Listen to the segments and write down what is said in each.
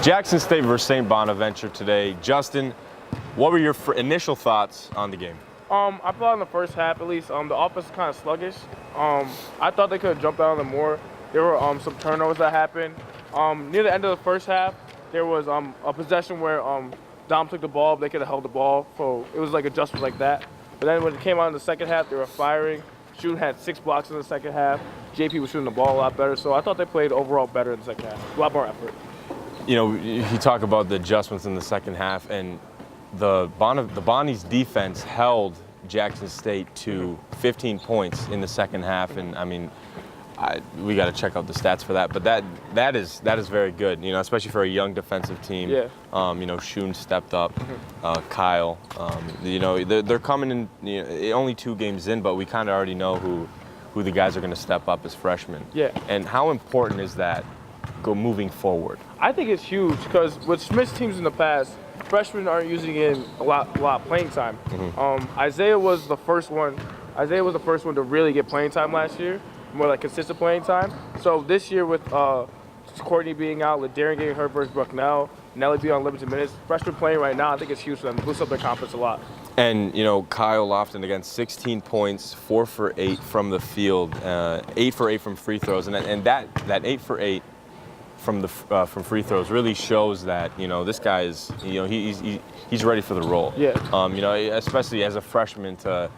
Jackson State versus St. Bonaventure today. Justin, what were your initial thoughts on the game? I thought in the first half, at least, the offense was kind of sluggish. I thought they could have jumped out on them more. There were some turnovers that happened. Near the end of the first half, there was a possession where Dom took the ball, but they could have held the ball. So it was like adjustments like that. But then when it came out in the second half, they were firing. Shooting had 6 blocks in the second half. JP was shooting the ball a lot better. So I thought they played overall better in the second half. A lot more effort. You know, you talk about the adjustments in the second half, and the Bonnies defense held Jackson State to 15 points in the second half, and I mean, we got to check out the stats for that. But that is very good, you know, especially for a young defensive team. Yeah. You know, Shun stepped up, Kyle. You know, they're coming in. You know, only 2 games in, but we kind of already know who the guys are going to step up as freshmen. Yeah. And how important is that moving forward? I think it's huge because with Smith's teams in the past, freshmen aren't usually getting a lot of playing time. Isaiah was the first one. Isaiah was the first one to really get playing time last year, more like consistent playing time. So this year with Courtney being out, Ladarian getting hurt versus Bucknell, Nelly being on limited minutes, freshmen playing right now, I think it's huge for them. Boost up their confidence a lot. And, you know, Kyle Lofton, again, 16 points, 4 for 8 from the field, 8 for 8 from free throws. And that 8 for 8 from free throws really shows that, you know, this guy is, you know, he's ready for the role. Yeah. You know, especially as a freshman to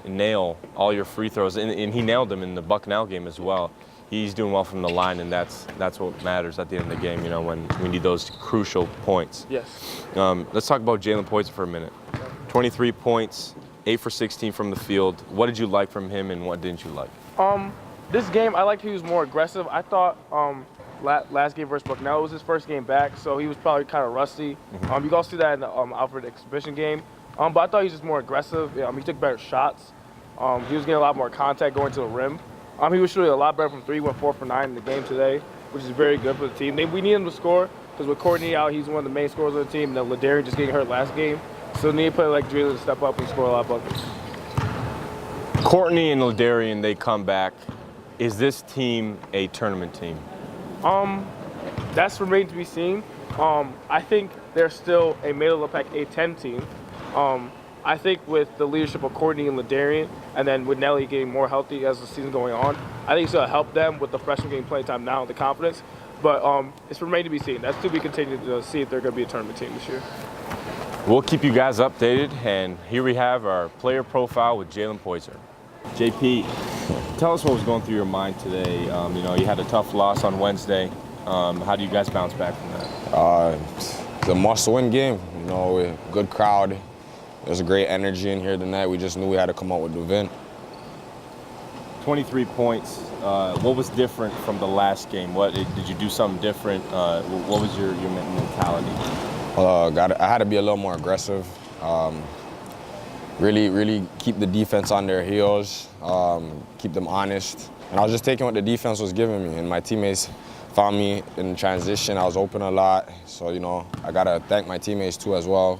nail all your free throws, and he nailed them in the Bucknell game as well. He's doing well from the line, and that's what matters at the end of the game, you know, when we need those crucial points. Yes. Let's talk about Jalen Poyser for a minute. 23 points, 8 for 16 from the field. What did you like from him, and what didn't you like? This game, I liked he was more aggressive. I thought last game versus Bucknell, it was his first game back, so he was probably kind of rusty. You can also see that in the Alfred exhibition game. But I thought he was just more aggressive. He took better shots. He was getting a lot more contact going to the rim. He was shooting a lot better from 3, went 4 for 9 in the game today, which is very good for the team. We need him to score, because with Courtney out, he's one of the main scorers of the team. And then Ladarian just getting hurt last game. So they need a player like Jalen to step up and score a lot of buckets. Courtney and Ladarian, they come back. Is this team a tournament team? That's remains to be seen. I think they're still a middle-of-the-pack A10 team. I think with the leadership of Courtney and Ladarian, and then with Nelly getting more healthy as the season going on, I think it's going to help them with the freshmen getting playing time now and the confidence. But it's remained to be seen. That's to be continued to see if they're going to be a tournament team this year. We'll keep you guys updated, and here we have our player profile with Jalen Poyser. JP, tell us what was going through your mind today. You know, you had a tough loss on Wednesday. How do you guys bounce back from that? It's a must-win game. You know, good crowd. There's a great energy in here tonight. We just knew we had to come out with the win. 23 points. What was different from the last game? Did you do something different? What was your mentality? I had to be a little more aggressive. Really keep the defense on their heels, keep them honest. And I was just taking what the defense was giving me, and my teammates found me in transition. I was open a lot, so, you know, I gotta thank my teammates too as well,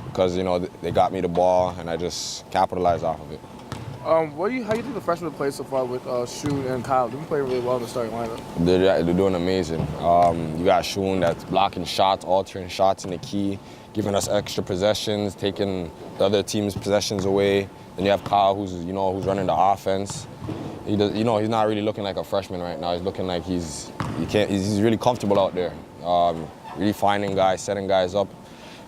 because, you know, they got me the ball, and I just capitalized off of it. How do you think the freshmen have played so far with Shun and Kyle? They've been playing really well in the starting lineup. They're doing amazing. You got Shun that's blocking shots, altering shots in the key, giving us extra possessions, taking the other team's possessions away. Then you have Kyle, who's running the offense. He's not really looking like a freshman right now. He's looking like he's really comfortable out there, really finding guys, setting guys up.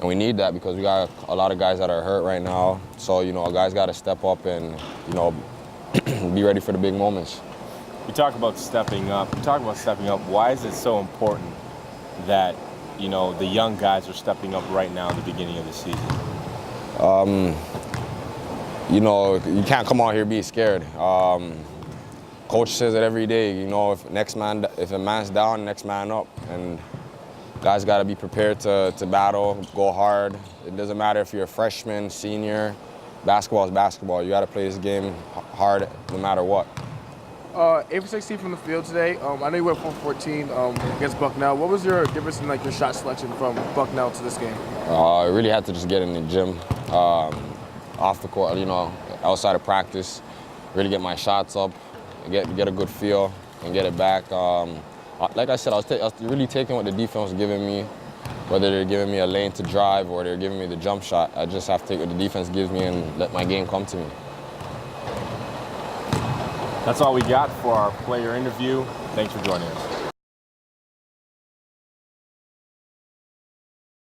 And we need that because we got a lot of guys that are hurt right now. So, you know, guys got to step up and, you know, be ready for the big moments. We talk about stepping up. Why is it so important that, you know, the young guys are stepping up right now at the beginning of the season? You know, you can't come out here be scared. Coach says it every day, you know, if a man's down, next man up. And guys got to be prepared to battle, go hard. It doesn't matter if you're a freshman, senior. Basketball is basketball. You got to play this game hard no matter what. 8 for 16 from the field today. I know you went 4 for 14 against Bucknell. What was your difference in your shot selection from Bucknell to this game? I really had to just get in the gym, off the court, you know, outside of practice, really get my shots up, get a good feel, and get it back. Like I said, I was really taking what the defense was giving me, whether they're giving me a lane to drive or they're giving me the jump shot, I just have to take what the defense gives me and let my game come to me. That's all we got for our player interview. Thanks for joining us.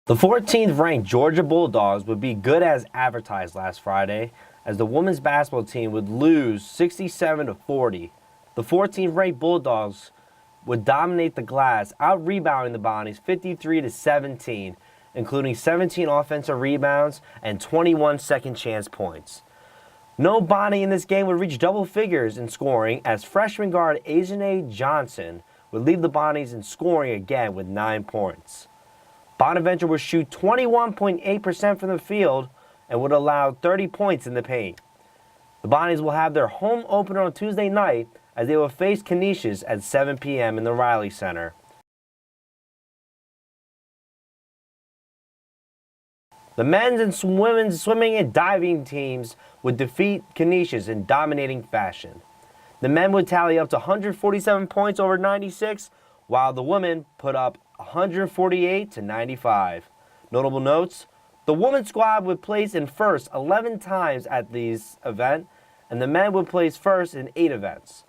The 14th ranked Georgia Bulldogs would be good as advertised last Friday, as the women's basketball team would lose 67-40. The 14th ranked Bulldogs would dominate the glass, out-rebounding the Bonnies 53-17, including 17 offensive rebounds and 21 second-chance points. No Bonnie in this game would reach double figures in scoring, as freshman guard Ajahnay Johnson would lead the Bonnies in scoring again with 9 points. Bonaventure would shoot 21.8% from the field and would allow 30 points in the paint. The Bonnies will have their home opener on Tuesday night as they will face Canisius at 7 p.m. in the Riley Center. The men's and women's swimming and diving teams would defeat Canisius in dominating fashion. The men would tally up to 147 points over 96, while the women put up 148-95. Notable notes: the women's squad would place in first 11 times at this event, and the men would place first in 8 events.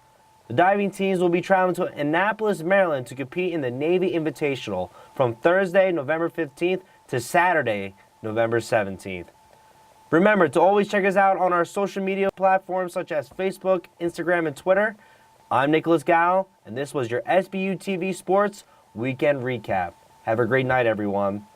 The diving teams will be traveling to Annapolis, Maryland to compete in the Navy Invitational from Thursday, November 15th to Saturday, November 17th. Remember to always check us out on our social media platforms such as Facebook, Instagram, and Twitter. I'm Nicholas Gao, and this was your SBU TV Sports Weekend Recap. Have a great night, everyone.